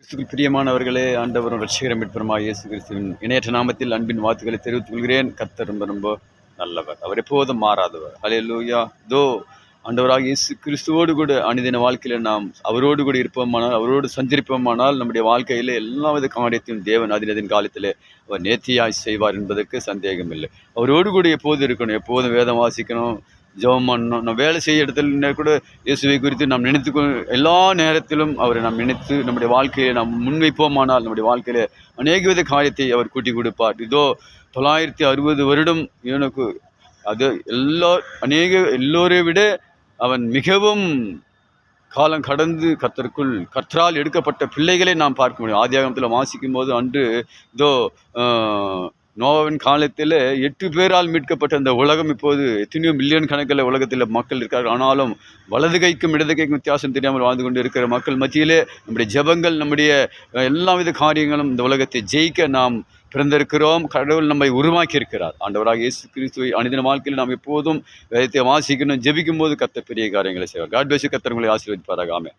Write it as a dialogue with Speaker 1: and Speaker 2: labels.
Speaker 1: கிறிஸ்துவில் பிரியமானவர்களே, ஆண்டவரும் இரட்சகரும் மீட்பருமாகிய இயேசு கிறிஸ்துவின் இணையற்ற நாமத்தில் அன்பின் வாழ்த்துக்களை தெரிவித்துக் கொள்கிறேன். கர்த்தர் ரொம்ப ரொம்ப நல்லவர். அவர் எப்போதும் மாறாதவர். ஹல்லேலூயா. ஆண்டவராகிய இயேசு கிறிஸ்துவோடு கூட அனுதின வாழ்க்கையில நாம் அவரோடு கூட இருப்போமானால், அவரோடு சஞ்சரிப்போமானால், நம்முடைய வாழ்க்கையில எல்லா வித காரியத்தையும் தேவன் அதினதின் காலத்திலே அவர் நேர்த்தியாய் செய்வார் என்பதற்கு சந்தேகம் இல்லை. அவரோடு கூட எப்போதும் இருக்கணும், எப்போதும் வேதம் வாசிக்கணும், ஜெபம் பண்ணணும். நம்ம வேலை செய்ய இடத்துல கூட இயேசுவை குறித்து நாம் நினைத்து எல்லா நேரத்திலும் அவரை நாம் நினைத்து நம்முடைய வாழ்க்கையை நாம் முன்வைப்போமானால், நம்முடைய வாழ்க்கையில அநேக வித காரியத்தை அவர் கூட்டி கொடுப்பார். 960 வருடம் எனக்கு அது எல்லோரை விட அவன் மிகவும் காலம் கடந்து கர்த்தரால் எடுக்கப்பட்ட பிள்ளைகளை நாம் பார்க்க முடியும். ஆதியாகமத்தில் வாசிக்கும் போது அன்று நோவாவின் காலத்தில் 8 பேரால் மீட்கப்பட்ட அந்த உலகம் இப்போது எத்தனையோ மில்லியன் கணக்கில் உலகத்தில் மக்கள் இருக்கார்கள். ஆனாலும் வலது கைக்கும் இடது கைக்கும் வித்தியாசம் தெரியாமல் வாழ்ந்து கொண்டு இருக்கிற மக்கள் மத்தியிலே நம்முடைய ஜெபங்கள், நம்முடைய எல்லா வித காரியங்களும் இந்த உலகத்தை ஜெயிக்க நாம் பிறந்திருக்கிறோம். கடவுள் நம்மை உருவாக்கி இருக்கிறார். ஆண்டவராக இயேசு கிறிஸ்துவை அனுதின வாழ்க்கையில் நாம் எப்போதும் வேதத்தை வாசிக்கணும். ஜெபிக்கும் போது கர்த்தர் பெரிய காரியங்களை செய்வார். God bless you. கர்த்தர் உங்களை ஆசீர்வதிப்பாராக. ஆமென்.